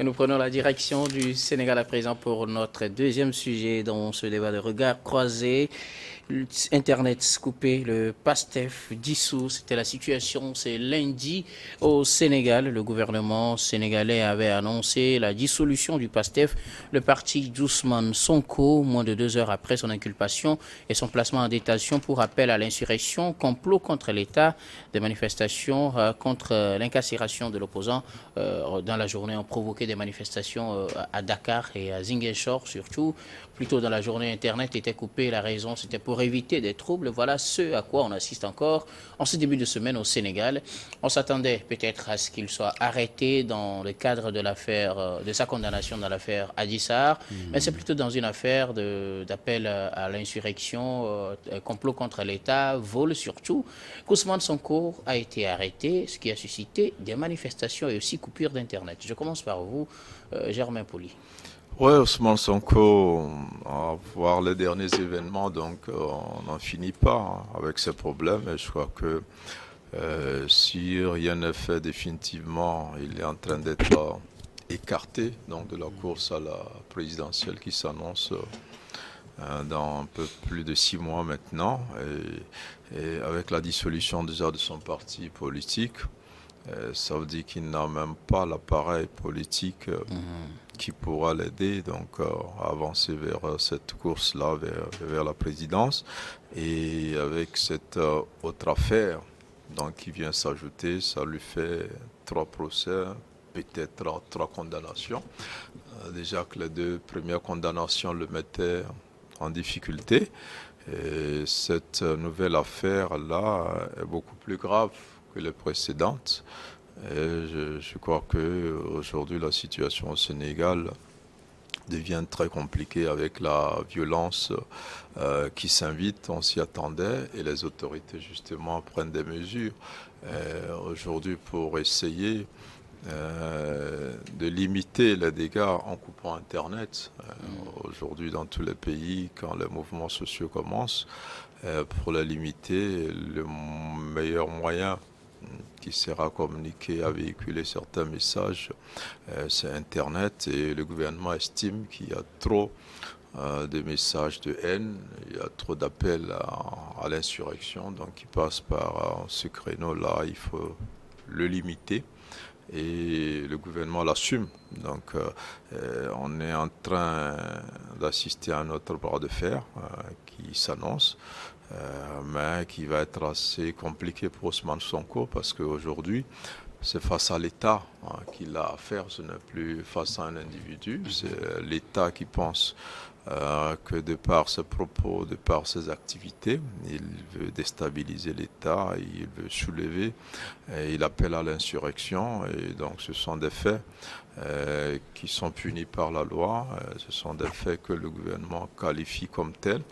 Et nous prenons la direction du Sénégal à présent pour notre deuxième sujet dans ce débat de regard croisé. Internet coupé, le PASTEF dissous, c'était la situation, c'est lundi au Sénégal. Le gouvernement sénégalais avait annoncé la dissolution du PASTEF, le parti d'Ousmane Sonko, moins de 2 heures après son inculpation et son placement en détention pour appel à l'insurrection, complot contre l'État, des manifestations contre l'incarcération de l'opposant dans la journée ont provoqué des manifestations à Dakar et à Ziguinchor surtout. Plus tôt dans la journée, Internet était coupé. La raison, c'était pour éviter des troubles. Voilà ce à quoi on assiste encore en ce début de semaine au Sénégal. On s'attendait peut-être à ce qu'il soit arrêté dans le cadre de l'affaire, de sa condamnation dans l'affaire Adji Sarr. Mais c'est plutôt dans une affaire d'appel à l'insurrection, complot contre l'État, vol surtout. Ousmane Sonko a été arrêté, ce qui a suscité des manifestations et aussi coupures d'Internet. Je commence par vous, Germain Poli. Ouais, Ousmane Sonko, à voir les derniers événements, donc on n'en finit pas avec ces problèmes. Et je crois que si rien n'est fait définitivement, il est en train d'être écarté donc de la course à la présidentielle qui s'annonce dans un peu plus de 6 mois maintenant. Et avec la dissolution déjà de son parti politique, ça veut dire qu'il n'a même pas l'appareil politique qui pourra l'aider donc à avancer vers cette course-là, vers la présidence. Et avec cette autre affaire donc, qui vient s'ajouter, ça lui fait 3 procès, peut-être 3 condamnations. Déjà que les 2 premières condamnations le mettaient en difficulté. Et cette nouvelle affaire-là est beaucoup plus grave que les précédentes. Et je crois qu'aujourd'hui, la situation au Sénégal devient très compliquée avec la violence qui s'invite, on s'y attendait, et les autorités justement prennent des mesures aujourd'hui pour essayer de limiter les dégâts en coupant Internet. Aujourd'hui, dans tous les pays, quand les mouvements sociaux commencent, pour les limiter, le meilleur moyen qui sert à communiquer, à véhiculer certains messages, c'est Internet. Et le gouvernement estime qu'il y a trop de messages de haine, il y a trop d'appels à l'insurrection, donc il passe par ce créneau-là, il faut le limiter. Et le gouvernement l'assume. Donc on est en train d'assister à un autre bras de fer qui s'annonce, mais qui va être assez compliqué pour Ousmane Sonko parce qu'aujourd'hui, c'est face à l'État qu'il a affaire, ce n'est plus face à un individu, c'est l'État qui pense que de par ses propos, de par ses activités, il veut déstabiliser l'État, il veut soulever, et il appelle à l'insurrection, et donc ce sont des faits qui sont punis par la loi, ce sont des faits que le gouvernement qualifie comme tels.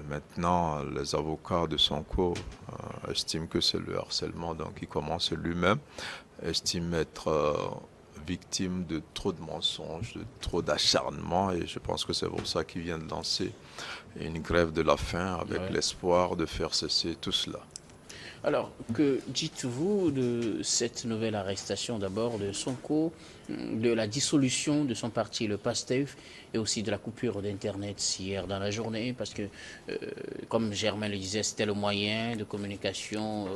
Maintenant, les avocats de Sonko estiment que c'est le harcèlement, donc il commence lui-même, estime être victime de trop de mensonges, de trop d'acharnement, et je pense que c'est pour ça qu'il vient de lancer une grève de la faim avec l'espoir de faire cesser tout cela. Alors, que dites-vous de cette nouvelle arrestation d'abord de Sonko, de la dissolution de son parti, le PASTEF, et aussi de la coupure d'Internet hier dans la journée, parce que, comme Germain le disait, c'était le moyen de communication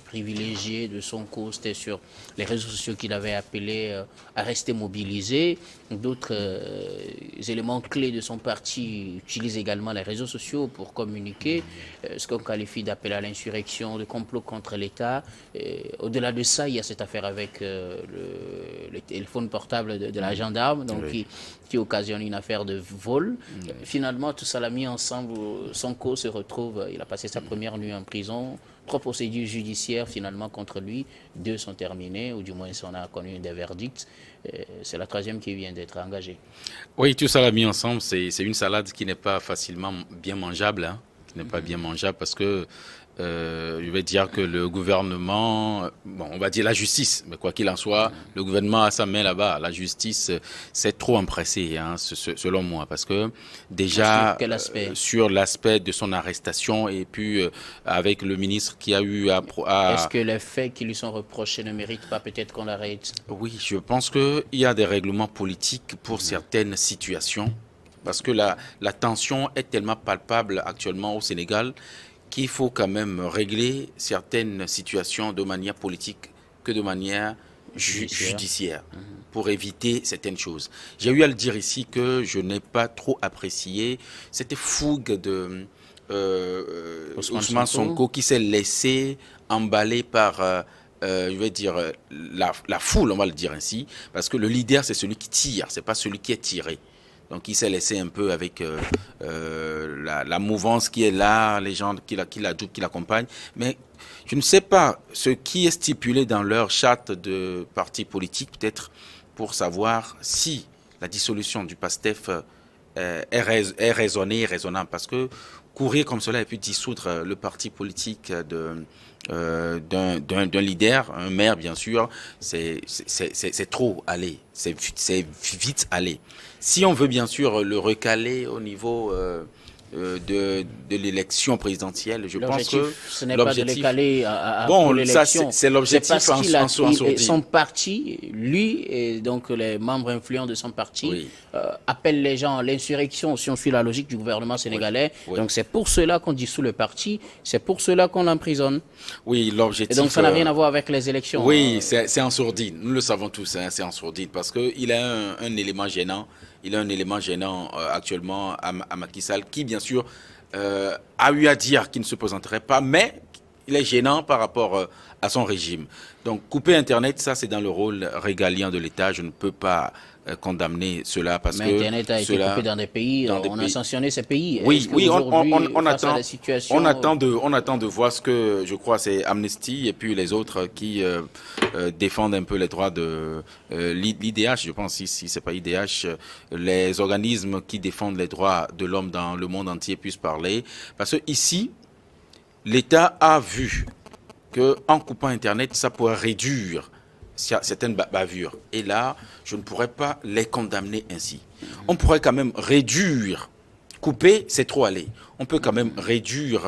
privilégié de Sonko, c'était sur les réseaux sociaux qu'il avait appelé à rester mobilisé. D'autres éléments clés de son parti utilisent également les réseaux sociaux pour communiquer, ce qu'on qualifie d'appel à l'insurrection, de complot contre l'État. Au-delà de ça, il y a cette affaire avec le téléphone portable de la gendarme, donc qui occasionne une affaire de vol. Finalement, tout ça l'a mis ensemble. Sonko se retrouve, il a passé sa première nuit en prison. 3 procédures judiciaires finalement contre lui. 2 sont terminées, ou du moins on a connu des verdicts. C'est la 3e qui vient d'être engagée. Oui, tout ça l'a mis ensemble. C'est une salade qui n'est pas facilement bien mangeable, qui n'est pas bien mangeable parce que Je vais dire que le gouvernement, bon, on va dire la justice, mais quoi qu'il en soit, le gouvernement a sa main là-bas. La justice s'est trop empressée, hein, selon moi, parce que déjà, Sur quel aspect? sur l'aspect de son arrestation et puis avec le ministre qui a eu Est-ce que les faits qui lui sont reprochés ne méritent pas peut-être qu'on l'arrête? Oui, je pense qu'il y a des règlements politiques pour certaines situations, parce que la tension est tellement palpable actuellement au Sénégal qu'il faut quand même régler certaines situations de manière politique que de manière judiciaire pour éviter certaines choses. J'ai eu à le dire ici que je n'ai pas trop apprécié cette fougue de Ousmane Sonko qui s'est laissé emballer par je vais dire la foule, on va le dire ainsi, parce que le leader c'est celui qui tire, c'est pas celui qui est tiré. Donc il s'est laissé un peu avec la mouvance qui est là, les gens qui l'adoutent, qui l'accompagnent. Mais je ne sais pas ce qui est stipulé dans leur charte de parti politique, peut-être pour savoir si la dissolution du PASTEF est raisonnée et raisonnable. Parce que courir comme cela et puis dissoudre le parti politique d'un leader, un maire bien sûr, c'est trop aller, c'est vite aller. Si on veut bien sûr le recaler au niveau de l'élection présidentielle, je pense que ce n'est pas de le caler pour bon, ça l'élection. c'est l'objectif en sourdine. Son parti, lui et donc les membres influents de son parti, Oui. appellent les gens à l'insurrection si on suit la logique du gouvernement sénégalais. Oui. Donc c'est pour cela qu'on dissout le parti, c'est pour cela qu'on l'emprisonne. Oui, l'objectif. Et donc ça n'a rien à voir avec les élections. Oui, c'est en sourdine. Nous le savons tous, hein, c'est en sourdine parce qu'il a un élément gênant. Il a un élément gênant actuellement à Macky Sall qui, bien sûr, a eu à dire qu'il ne se présenterait pas, mais il est gênant par rapport à son régime. Donc, couper Internet, ça, c'est dans le rôle régalien de l'État. Je ne peux pas condamner cela parce mais que Internet a été coupé dans des pays, on a sanctionné ces pays. Oui, oui, on attend de voir ce que je crois c'est Amnesty et puis les autres qui défendent un peu les droits de l'IDH, je pense si c'est pas IDH, les organismes qui défendent les droits de l'homme dans le monde entier puissent parler, parce que ici l'État a vu que en coupant Internet ça pourrait réduire certaines bavures. Et là, je ne pourrais pas les condamner ainsi. On pourrait quand même réduire, couper, c'est trop aller. On peut quand même réduire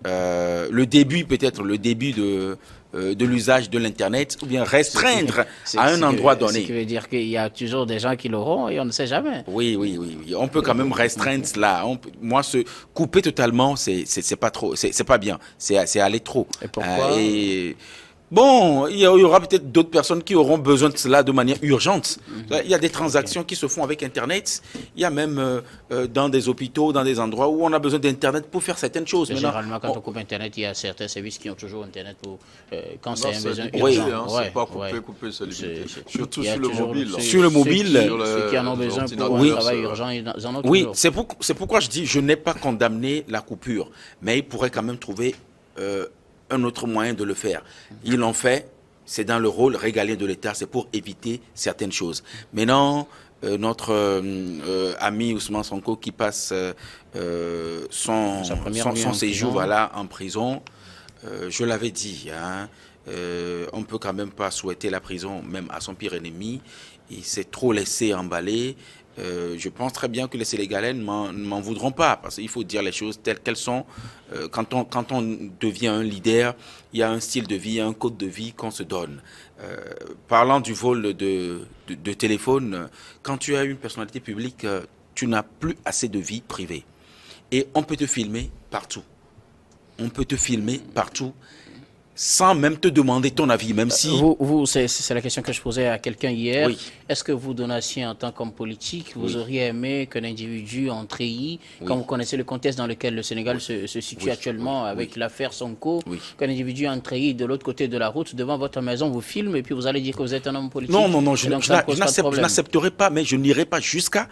le début, peut-être le début de l'usage de l'Internet, ou bien restreindre à un endroit donné. Ce qui veut dire qu'il y a toujours des gens qui l'auront et on ne sait jamais. Oui. On peut quand même restreindre cela. Moi, couper totalement, c'est pas trop, c'est pas bien. C'est aller trop. Et pourquoi Bon, il y aura peut-être d'autres personnes qui auront besoin de cela de manière urgente. Il y a des transactions qui se font avec Internet. Il y a même dans des hôpitaux, dans des endroits où on a besoin d'Internet pour faire certaines choses. Généralement, quand on coupe Internet, il y a certains services qui ont toujours Internet pour quand c'est un besoin urgent. Oui, c'est pas couper, c'est limité. Surtout sur le mobile. Sur le mobile. Ceux qui en ont besoin pour un travail urgent, ils en ont toujours. Oui, c'est pourquoi je dis, je n'ai pas condamné la coupure. Mais il pourrait quand même trouver un autre moyen de le faire. Ils l'ont fait, c'est dans le rôle régalien de l'État, c'est pour éviter certaines choses. Maintenant, notre ami Ousmane Sonko qui passe son séjour voilà, en prison, je l'avais dit, hein, on peut quand même pas souhaiter la prison même à son pire ennemi. Il s'est trop laissé emballer. Je pense très bien que les Sénégalais ne m'en voudront pas, parce qu'il faut dire les choses telles qu'elles sont. Quand on devient un leader, il y a un style de vie, un code de vie qu'on se donne. Parlant du vol de téléphone, quand tu as une personnalité publique, tu n'as plus assez de vie privée. Et on peut te filmer partout. On peut te filmer partout, sans même te demander ton avis, même si... C'est la question que je posais à quelqu'un hier. Oui. Est-ce que vous, Donatien, en tant qu'homme politique, vous auriez aimé qu'un individu en treillis, quand vous connaissez le contexte dans lequel le Sénégal se situe actuellement avec l'affaire Sonko, qu'un individu en treillis de l'autre côté de la route, devant votre maison, vous filme et puis vous allez dire que vous êtes un homme politique? Non, je n'accepterai pas, mais je n'irai pas jusqu'à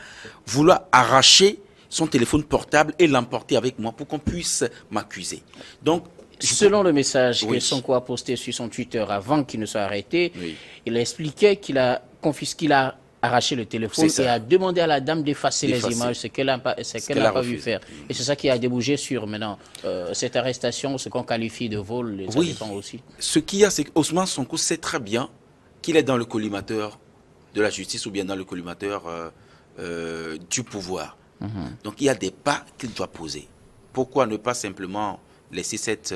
vouloir arracher son téléphone portable et l'emporter avec moi pour qu'on puisse m'accuser. Donc, selon le message que Sonko a posté sur son Twitter avant qu'il ne soit arrêté, il expliquait qu'il a arraché le téléphone et a demandé à la dame d'effacer les images, ce qu'elle n'a pas vu faire. Et c'est ça qui a débouché sur maintenant cette arrestation, ce qu'on qualifie de vol. Ça dépend aussi. Ce qu'il y a, c'est qu'Ousmane Sonko sait très bien qu'il est dans le collimateur de la justice ou bien dans le collimateur du pouvoir. Donc il y a des pas qu'il doit poser. Pourquoi ne pas simplement laisser cette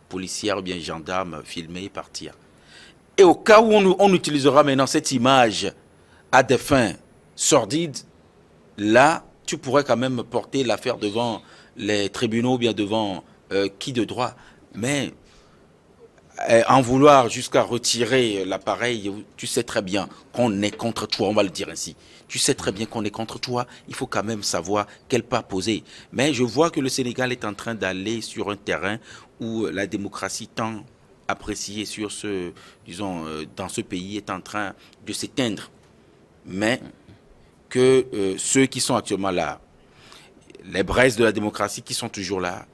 policière ou bien gendarme filmer et partir? Et au cas où on utilisera maintenant cette image à des fins sordides, là, tu pourrais quand même porter l'affaire devant les tribunaux ou bien devant qui de droit. Mais en vouloir jusqu'à retirer l'appareil, tu sais très bien qu'on est contre toi, on va le dire ainsi. Tu sais très bien qu'on est contre toi, il faut quand même savoir quel pas poser. Mais je vois que le Sénégal est en train d'aller sur un terrain où la démocratie tant appréciée sur ce, disons, dans ce pays est en train de s'éteindre. Mais que ceux qui sont actuellement là, les braises de la démocratie qui sont toujours là,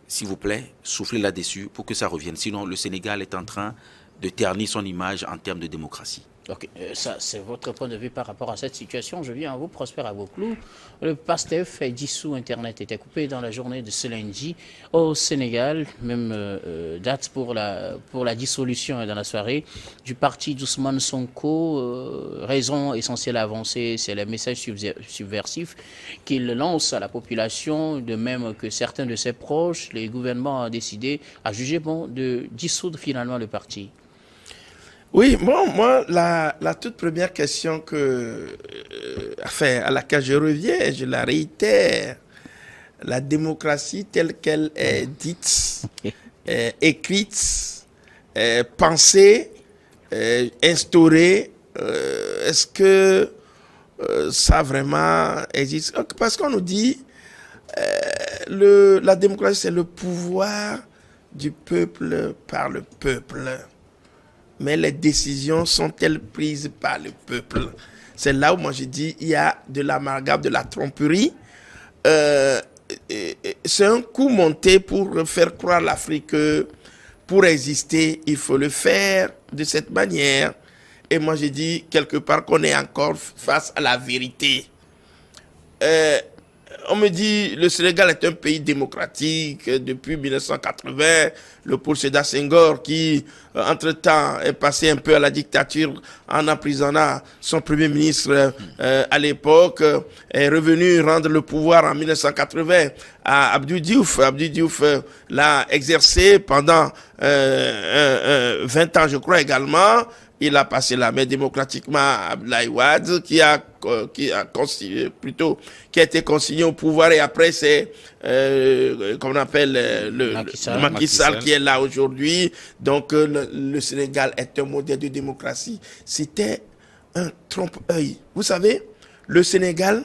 s'il vous plaît, soufflez là-dessus pour que ça revienne. Sinon, le Sénégal est en train de ternir son image en termes de démocratie. Ok, ça c'est votre point de vue par rapport à cette situation. Je viens à vous, Prosper Agboklou. Le PASTEF est dissous, Internet était coupé dans la journée de ce lundi au Sénégal. Même date pour la dissolution dans la soirée du parti d'Ousmane Sonko. Raison essentielle avancée, c'est les messages subversifs qu'il lance à la population, de même que certains de ses proches. Le gouvernement a décidé, a jugé bon de dissoudre finalement le parti. Oui, bon, moi, la toute première question à laquelle je reviens, je la réitère. La démocratie telle qu'elle est dite, écrite, pensée, instaurée, est-ce que ça vraiment existe? Parce qu'on nous dit la démocratie, c'est le pouvoir du peuple par le peuple. Mais les décisions sont-elles prises par le peuple? C'est là où moi je dis il y a de l'amalgame, de la tromperie. C'est un coup monté pour faire croire l'Afrique que pour exister, il faut le faire de cette manière. Et moi je dis quelque part qu'on est encore face à la vérité. On me dit le Sénégal est un pays démocratique depuis 1980. Le Paul Sédar Senghor qui, entre-temps, est passé un peu à la dictature en emprisonnant son premier ministre à l'époque, est revenu rendre le pouvoir en 1980 à Abdou Diouf. Abdou Diouf l'a exercé pendant 20 ans, je crois également. Il a passé la main démocratiquement à Abdoulaye Wade, qui a été consigné au pouvoir, et après c'est comme on appelle le Macky Sall qui est là aujourd'hui. Donc le Sénégal est un modèle de démocratie. C'était un trompe-œil. Vous savez, le Sénégal,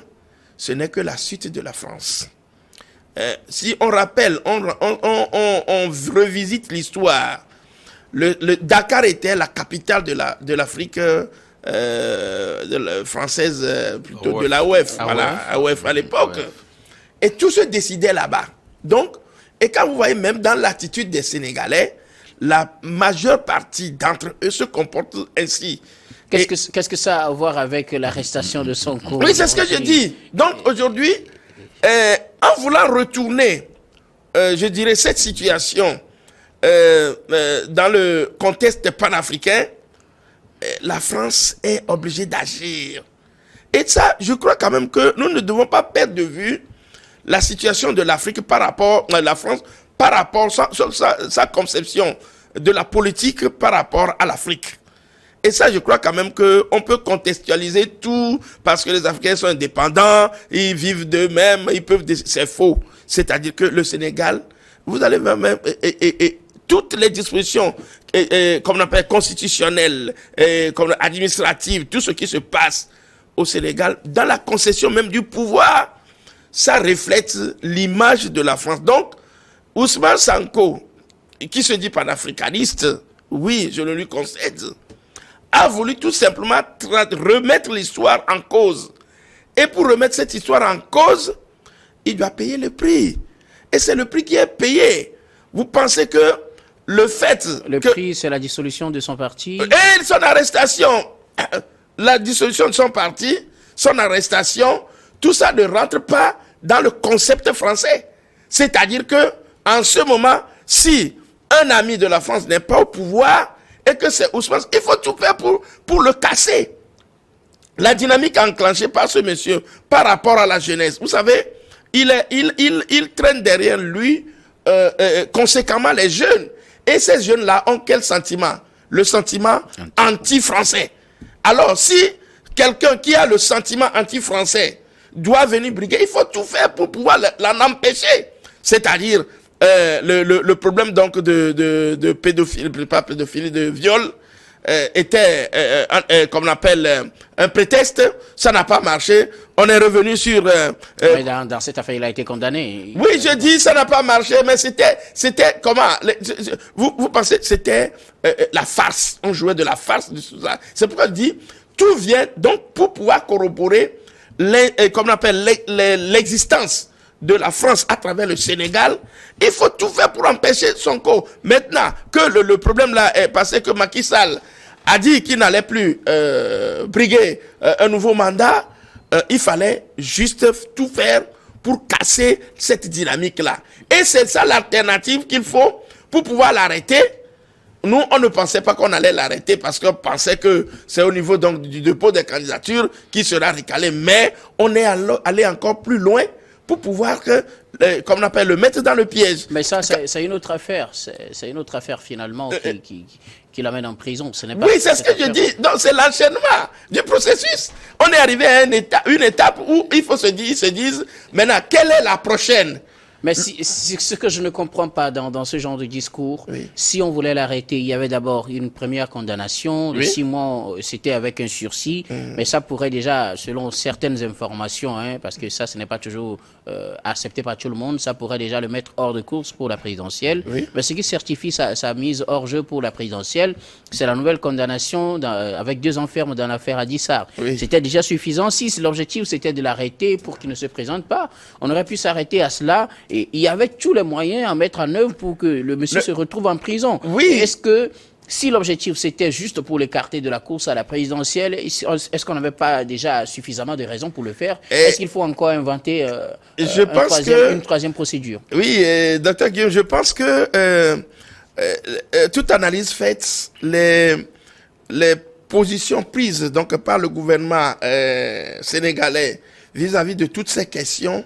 ce n'est que la suite de la France. Si on rappelle, on revisite l'histoire. Le Dakar était la capitale de l'Afrique française, plutôt de l'AOF, AOF à l'époque. Et tout se décidait là-bas. Donc, et quand vous voyez même dans l'attitude des Sénégalais, la majeure partie d'entre eux se comportent ainsi. Qu'est-ce que ça a à voir avec l'arrestation de Sonko? Oui, c'est ce que je dis. Donc aujourd'hui, en voulant retourner, je dirais, cette situation dans le contexte panafricain, la France est obligée d'agir. Et ça, je crois quand même que nous ne devons pas perdre de vue la situation de l'Afrique par rapport à la France, par rapport à sa conception de la politique par rapport à l'Afrique. Et ça, je crois quand même qu'on peut contextualiser tout parce que les Africains sont indépendants, ils vivent d'eux-mêmes, ils peuvent... C'est faux. C'est-à-dire que le Sénégal, vous allez même... toutes les dispositions, comme on appelle constitutionnelles, comme administratives, tout ce qui se passe au Sénégal, dans la concession même du pouvoir, ça reflète l'image de la France. Donc, Ousmane Sonko, qui se dit panafricaniste, oui, je le lui concède, a voulu tout simplement remettre l'histoire en cause. Et pour remettre cette histoire en cause, il doit payer le prix. Et c'est le prix qui est payé. Vous pensez que le fait... Le prix, c'est la dissolution de son parti. Et son arrestation. la dissolution de son parti, son arrestation, tout ça ne rentre pas dans le concept français. C'est-à-dire que, en ce moment, si un ami de la France n'est pas au pouvoir et que c'est Ousmane, il faut tout faire pour le casser. La dynamique enclenchée par ce monsieur par rapport à la jeunesse, vous savez, il traîne derrière lui conséquemment les jeunes. Et ces jeunes-là ont quel sentiment? Le sentiment anti-français. Alors, si quelqu'un qui a le sentiment anti-français doit venir briguer, il faut tout faire pour pouvoir l'en empêcher. C'est-à-dire, le problème donc de pédophilie, pas pédophilie, de viol, était, comme on appelle, un prétexte. Ça n'a pas marché. On est revenu sur... Mais dans cette affaire, il a été condamné. Oui, je dis, ça n'a pas marché, mais c'était comment? Vous pensez que c'était la farce. On jouait de la farce. C'est pourquoi je dis, tout vient donc pour pouvoir corroborer comme on appelle l'existence de la France à travers le Sénégal. Il faut tout faire pour empêcher Sonko. Maintenant que le problème là est passé, que Macky Sall a dit qu'il n'allait plus briguer un nouveau mandat, il fallait juste tout faire pour casser cette dynamique-là. Et c'est ça l'alternative qu'il faut pour pouvoir l'arrêter. Nous, on ne pensait pas qu'on allait l'arrêter parce qu'on pensait que c'est au niveau donc du dépôt des candidatures qui sera recalé. Mais on est allé encore plus loin pour pouvoir comme on appelle, le mettre dans le piège. Mais ça, c'est une autre affaire. C'est une autre affaire finalement qui l'amène en prison. Ce n'est pas oui, c'est ce que je dis. Donc, c'est l'enchaînement du processus. On est arrivé à une étape où il faut ils se disent, maintenant, quelle est la prochaine? Mais ce que je ne comprends pas dans ce genre de discours, oui. Si on voulait l'arrêter, il y avait d'abord une première condamnation, de 6 mois, c'était avec un sursis, mais ça pourrait déjà, selon certaines informations, parce que ça, ce n'est pas toujours accepté par tout le monde, ça pourrait déjà le mettre hors de course pour la présidentielle. Oui. Mais ce qui certifie sa mise hors jeu pour la présidentielle, c'est la nouvelle condamnation avec 2 ans ferme dans l'affaire Adissar. Oui. C'était déjà suffisant. Si l'objectif c'était de l'arrêter pour qu'il ne se présente pas, on aurait pu s'arrêter à cela. Et il y avait tous les moyens à mettre en œuvre pour que le monsieur se retrouve en prison. Oui. Est-ce que, si l'objectif c'était juste pour l'écarter de la course à la présidentielle, est-ce qu'on n'avait pas déjà suffisamment de raisons pour le faire? Est-ce qu'il faut encore inventer une troisième procédure? Oui, Dr Guillaume, je pense que toute analyse faite, les positions prises donc, par le gouvernement sénégalais vis-à-vis de toutes ces questions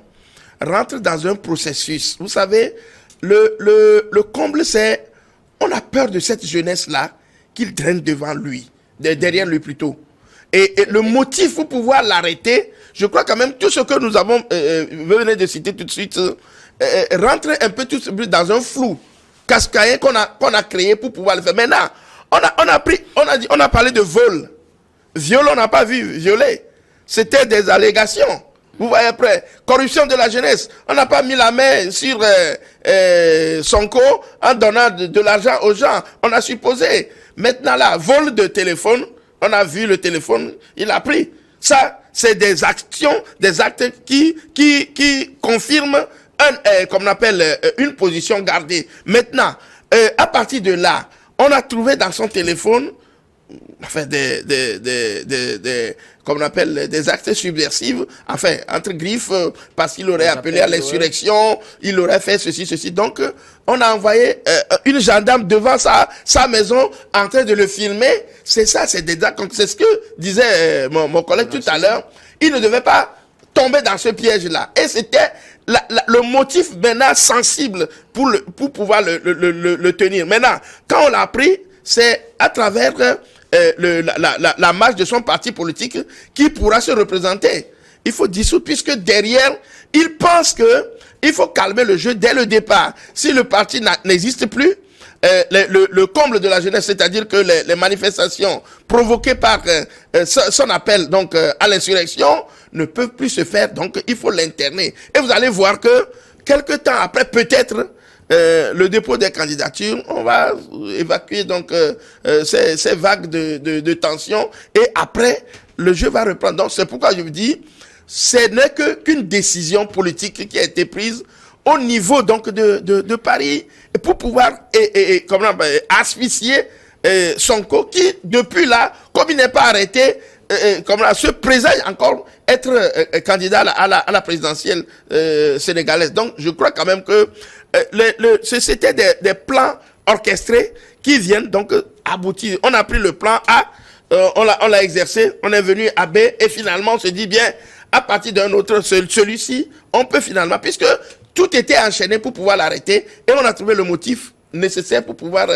rentre dans un processus. Vous savez, le comble, c'est, on a peur de cette jeunesse-là qu'il traîne devant lui, derrière lui plutôt. Et le motif pour pouvoir l'arrêter, je crois quand même tout ce que nous avons, vous venez de citer tout de suite, rentre un peu tout dans un flou cascaïen qu'on a créé pour pouvoir le faire. Maintenant, on a parlé de vol. Viol, on n'a pas vu violer. C'était des allégations. Vous voyez après, corruption de la jeunesse. On n'a pas mis la main sur Sonko en donnant de l'argent aux gens. On a supposé. Maintenant là, vol de téléphone, on a vu le téléphone, il a pris. Ça, c'est des actions, des actes qui confirment comme on appelle, une position gardée. Maintenant, à partir de là, on a trouvé dans son téléphone enfin comme on appelle des actes subversifs, enfin entre griffes, parce qu'il aurait appelé à l'insurrection, il aurait fait ceci. Donc on a envoyé une gendarme devant sa maison en train de le filmer. C'est ça, c'est des actes. C'est ce que disait mon collègue tout à l'heure. Il ne devait pas tomber dans ce piège-là. Et c'était le motif maintenant sensible pour pouvoir le tenir. Maintenant, quand on l'a pris, c'est à travers la marche de son parti politique qui pourra se représenter. Il faut dissoudre, puisque derrière, il pense que il faut calmer le jeu dès le départ. Si le parti n'existe plus, le comble de la jeunesse, c'est-à-dire que les manifestations provoquées par son appel donc à l'insurrection ne peuvent plus se faire, donc il faut l'interner. Et vous allez voir que quelque temps après, peut-être le dépôt des candidatures, on va évacuer donc ces vagues de tension, et après le jeu va reprendre. Donc c'est pourquoi je vous dis, ce n'est qu'une décision politique qui a été prise au niveau donc de Paris pour pouvoir asphyxier Sonko, qui depuis là, comme il n'est pas arrêté, comme là, se présage encore être candidat à la présidentielle sénégalaise. Donc, je crois quand même que c'était des plans orchestrés qui viennent donc aboutir. On a pris le plan A, on l'a exercé, on est venu à B, et finalement, on se dit bien, à partir d'un autre, celui-ci, on peut finalement, puisque tout était enchaîné pour pouvoir l'arrêter, et on a trouvé le motif nécessaire pour pouvoir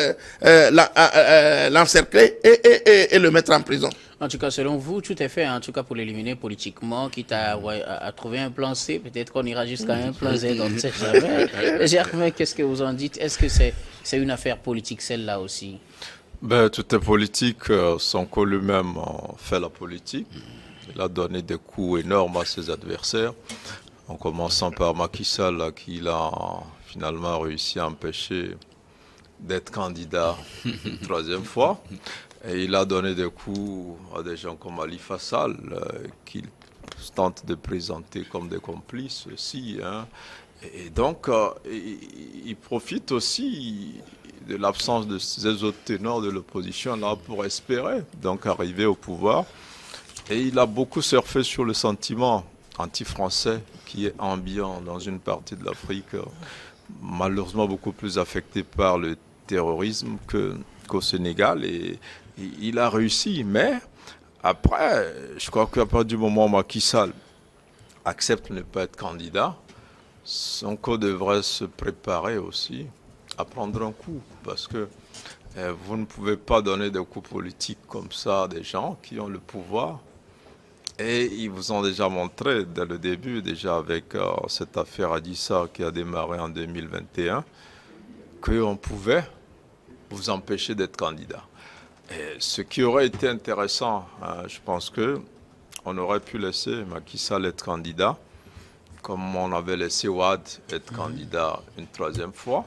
l'encercler et le mettre en prison. En tout cas, selon vous, tout est fait, en tout cas pour l'éliminer politiquement, quitte à trouver un plan C, peut-être qu'on ira jusqu'à un plan Z, on ne sait jamais. Germain, qu'est-ce que vous en dites? Est-ce que c'est une affaire politique, celle-là aussi? Ben, tout est politique. Sonko lui-même fait la politique. Il a donné des coups énormes à ses adversaires, en commençant par Macky Sall, qu'il a finalement réussi à empêcher d'être candidat une troisième fois. Et il a donné des coups à des gens comme Ali Fassal, qu'il tente de présenter comme des complices aussi. Hein. Et donc, il profite aussi de l'absence de ces autres ténors de l'opposition là pour espérer donc arriver au pouvoir. Et il a beaucoup surfé sur le sentiment anti-français qui est ambiant dans une partie de l'Afrique, malheureusement beaucoup plus affectée par le terrorisme qu'au Sénégal. Et il a réussi, mais après, je crois qu'à partir du moment où Macky Sall accepte de ne pas être candidat, Sonko devrait se préparer aussi à prendre un coup, parce que vous ne pouvez pas donner des coups politiques comme ça à des gens qui ont le pouvoir. Et ils vous ont déjà montré dès le début, déjà avec cette affaire Adji Sarr qui a démarré en 2021, qu'on pouvait vous empêcher d'être candidat. Et ce qui aurait été intéressant, je pense que on aurait pu laisser Macky Sall être candidat, comme on avait laissé Wade être candidat une troisième fois,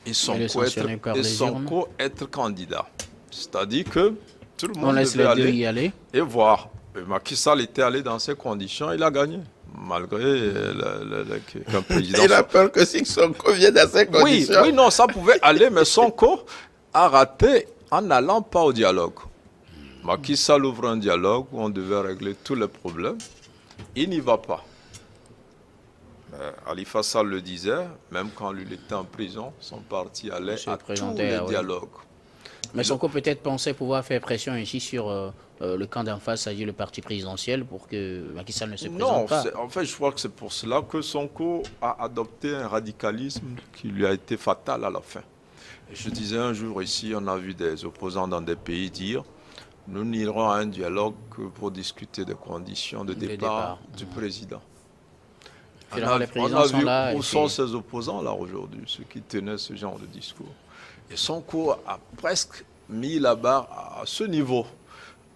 et Sonko être candidat. C'est-à-dire que tout le monde devait aller et voir. Et Macky Sall était allé dans ces conditions, il a gagné. Malgré qu'un président... Il a peur que si Sonko vient dans ces conditions... Oui, non, ça pouvait aller, mais Sonko a raté en n'allant pas au dialogue. Macky Sall ouvre un dialogue où on devait régler tous les problèmes. Il n'y va pas. Ali Fassal le disait, même quand lui était en prison, son parti allait à tous les dialogues. Mais Sonko peut-être pensait pouvoir faire pression ici sur le camp d'en face, c'est-à-dire le parti présidentiel, pour que Macky Sall ne se présente pas. Non, en fait, je crois que c'est pour cela que Sonko a adopté un radicalisme qui lui a été fatal à la fin. Et je disais un jour ici, on a vu des opposants dans des pays dire « Nous n'irons à un dialogue que pour discuter des conditions de départ du président ». On a vu où sont ces opposants-là aujourd'hui, ceux qui tenaient ce genre de discours. Et Sonko a presque mis la barre à ce niveau.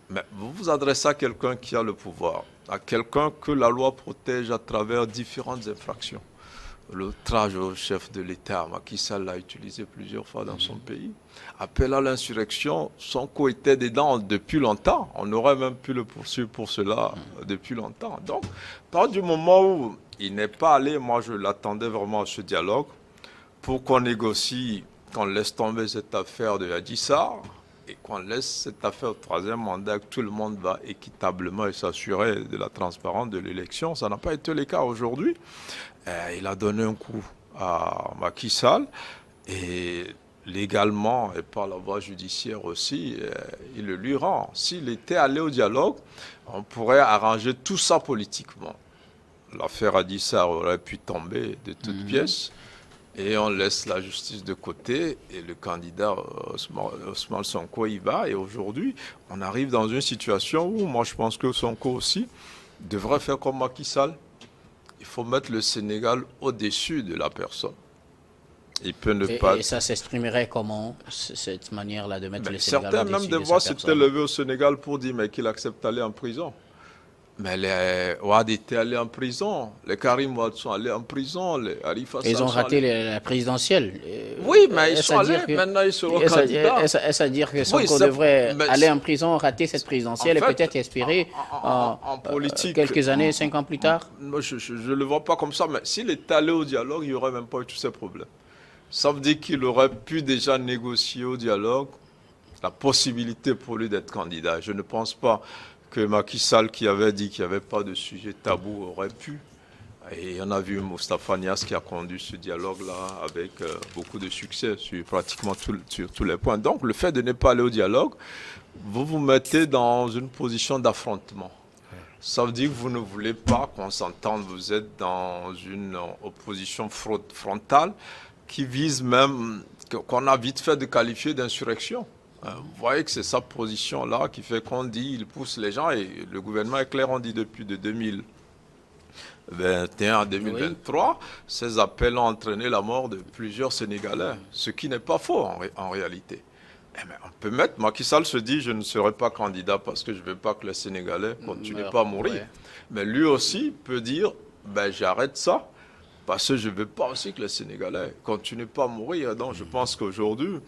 Mais vous vous adressez à quelqu'un qui a le pouvoir, à quelqu'un que la loi protège à travers différentes infractions. L'outrage au chef de l'État, Macky Sall l'a utilisé plusieurs fois dans son pays. Appel à l'insurrection, Sonko était dedans depuis longtemps. On aurait même pu le poursuivre pour cela depuis longtemps. Donc, à partir du moment où il n'est pas allé, moi je l'attendais vraiment à ce dialogue, pour qu'on négocie, qu'on laisse tomber cette affaire de Adji Sarr, et qu'on laisse cette affaire au troisième mandat, que tout le monde va équitablement et s'assurer de la transparence de l'élection. Ça n'a pas été le cas aujourd'hui. Il a donné un coup à Macky Sall et légalement et par la voie judiciaire aussi, il le lui rend. S'il était allé au dialogue, on pourrait arranger tout ça politiquement. L'affaire Adji Sarr aurait pu tomber de toutes pièces. Et on laisse la justice de côté et le candidat Ousmane Sonko y va. Et aujourd'hui, on arrive dans une situation où moi je pense que Sonko aussi devrait faire comme Macky Sall. Il faut mettre le Sénégal au-dessus de la personne. Il peut ne pas... Et ça s'exprimerait comment, cette manière-là de mettre le Sénégal au-dessus de sa personne? Certains même des voix s'étaient levés au Sénégal pour dire mais qu'il accepte d'aller en prison. Mais les Wade étaient allés en prison, les Karim Wade sont allés en prison, les Ali Fassal. Ils ont raté la présidentielle. Oui, mais ils sont allés, maintenant ils seront candidats. Est-ce à dire que Sonko devrait aller en prison, rater cette présidentielle et peut-être espérer en politique, quelques années, 5 ans plus tard? Je ne le vois pas comme ça, mais s'il était allé au dialogue, il n'y aurait même pas eu tous ces problèmes. Ça veut dire qu'il aurait pu déjà négocier au dialogue la possibilité pour lui d'être candidat. Je ne pense pas que Macky Sall, qui avait dit qu'il n'y avait pas de sujet tabou, aurait pu. Et on a vu Moustapha Niasse qui a conduit ce dialogue-là avec beaucoup de succès sur pratiquement sur tous les points. Donc le fait de ne pas aller au dialogue, vous vous mettez dans une position d'affrontement. Ça veut dire que vous ne voulez pas qu'on s'entende, vous êtes dans une opposition frontale qui vise même, qu'on a vite fait de qualifier d'insurrection. Vous voyez que c'est sa position-là qui fait qu'on dit, il pousse les gens, et le gouvernement est clair, on dit depuis de 2021 à 2023, ces appels ont entraîné la mort de plusieurs Sénégalais, ce qui n'est pas faux en réalité. On peut mettre, Macky Sall se dit, je ne serai pas candidat parce que je ne veux pas que les Sénégalais ne continuent pas à mourir. Ouais. Mais lui aussi peut dire, j'arrête ça parce que je ne veux pas aussi que les Sénégalais ne continuent pas à mourir. Donc je pense qu'aujourd'hui,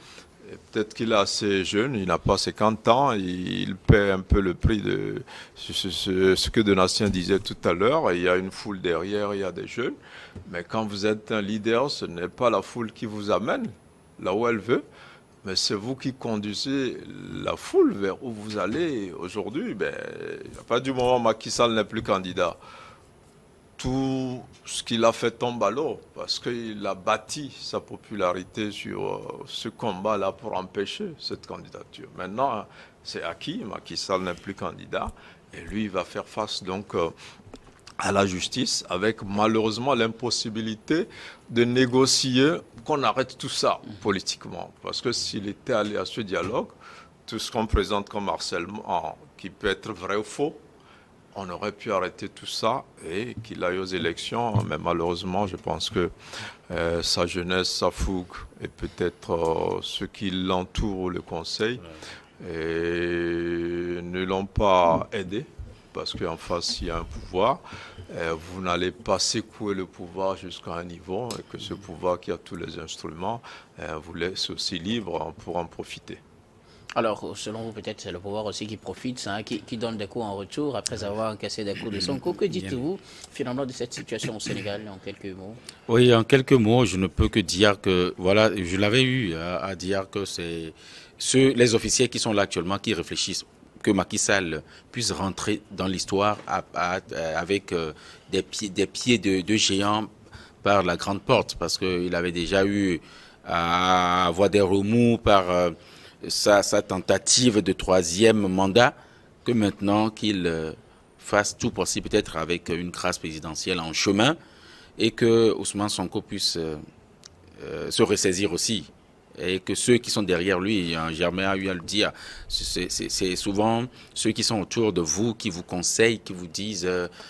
peut-être qu'il est assez jeune, il n'a pas 50 ans, il paie un peu le prix de ce que Donatien disait tout à l'heure. Il y a une foule derrière, il y a des jeunes. Mais quand vous êtes un leader, ce n'est pas la foule qui vous amène là où elle veut. Mais c'est vous qui conduisez la foule vers où vous allez. Aujourd'hui, à partir du moment où Macky Sall n'est plus candidat, tout ce qu'il a fait tombe à l'eau, parce qu'il a bâti sa popularité sur ce combat-là pour empêcher cette candidature. Maintenant, c'est acquis, Macky Sall n'est plus candidat, et lui, il va faire face donc à la justice, avec malheureusement l'impossibilité de négocier qu'on arrête tout ça politiquement. Parce que s'il était allé à ce dialogue, tout ce qu'on présente comme harcèlement, qui peut être vrai ou faux, on aurait pu arrêter tout ça et qu'il aille aux élections. Mais malheureusement, je pense que sa jeunesse, sa fougue et peut-être ceux qui l'entourent, le conseil, ne l'ont pas aidé. Parce qu'en face, il y a un pouvoir. Vous n'allez pas secouer le pouvoir jusqu'à un niveau et que ce pouvoir qui a tous les instruments vous laisse aussi libre pour en profiter. Alors, selon vous, peut-être c'est le pouvoir aussi qui profite, qui donne des coups en retour après avoir encaissé des coups de Sonko. Que dites-vous finalement de cette situation au Sénégal en quelques mots? Oui, en quelques mots, je ne peux que dire que, voilà, je l'avais eu à dire que c'est les officiers qui sont là actuellement qui réfléchissent que Macky Sall puisse rentrer dans l'histoire avec des pieds de géant par la grande porte, parce qu'il avait déjà eu à avoir des remous par sa tentative de 3e mandat, que maintenant qu'il fasse tout possible, peut-être avec une grâce présidentielle en chemin, et que Ousmane Sonko puisse se ressaisir aussi. Et que ceux qui sont derrière lui, Germain a eu à le dire, c'est souvent ceux qui sont autour de vous, qui vous conseillent, qui vous disent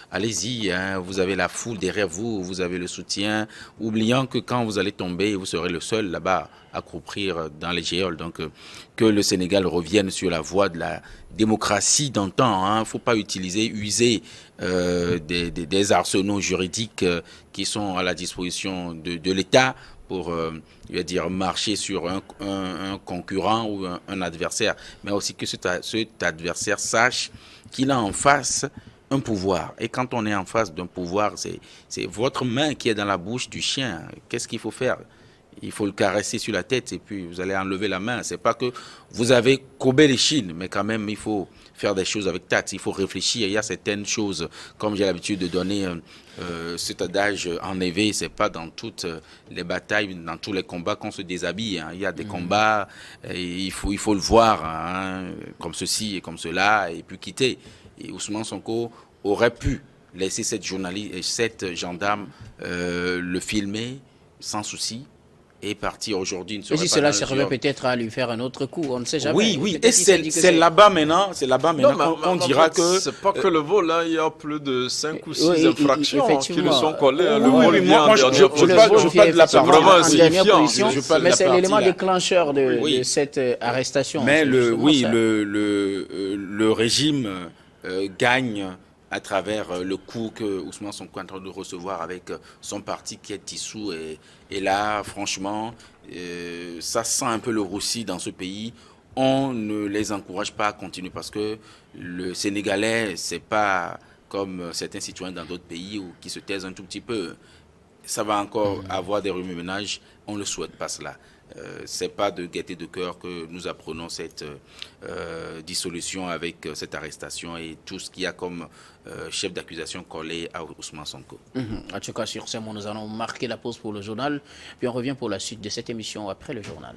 allez-y, vous avez la foule derrière vous, vous avez le soutien, oubliant que quand vous allez tomber, vous serez le seul là-bas à croupir dans les géoles. Donc que le Sénégal revienne sur la voie de la démocratie d'antan. Il ne faut pas user des arsenaux juridiques qui sont à la disposition de l'État pour marcher sur un concurrent ou un adversaire, mais aussi que cet adversaire sache qu'il a en face un pouvoir. Et quand on est en face d'un pouvoir, c'est votre main qui est dans la bouche du chien. Qu'est-ce qu'il faut faire? Il faut le caresser sur la tête et puis vous allez enlever la main. C'est pas que vous avez courbé les chines, mais quand même il faut faire des choses avec tact. Il faut réfléchir. Il y a certaines choses, comme j'ai l'habitude de donner cet adage enlevé, c'est pas dans toutes les batailles, dans tous les combats qu'on se déshabille. Il y a des combats, et il faut le voir comme ceci et comme cela, et puis quitter. Et Ousmane Sonko aurait pu laisser cette gendarme le filmer sans souci et partir aujourd'hui. Et si cela servait peut-être à lui faire un autre coup, on ne sait jamais. Oui, et c'est là-bas maintenant, qu'on dira que... C'est pas que le vol, là, il y a plus de 5 ou 6 infractions qui lui sont collées. Moi, je parle de la vraiment insignifiant. Mais c'est l'élément déclencheur de cette arrestation. Mais le régime gagne à travers le coup que Ousmane Sonko est en train de recevoir avec son parti qui est dissous. Et là, franchement, ça sent un peu le roussi dans ce pays. On ne les encourage pas à continuer parce que le Sénégalais, c'est pas comme certains citoyens dans d'autres pays qui se taisent un tout petit peu. Ça va encore avoir des remue-ménages. On ne le souhaite pas cela. c'est pas de gaieté de cœur que nous apprenons cette dissolution avec cette arrestation et tout ce qu'il y a comme chef d'accusation collé à Ousmane Sonko. En tout cas, sur ce mot, nous allons marquer la pause pour le journal, puis on revient pour la suite de cette émission après le journal.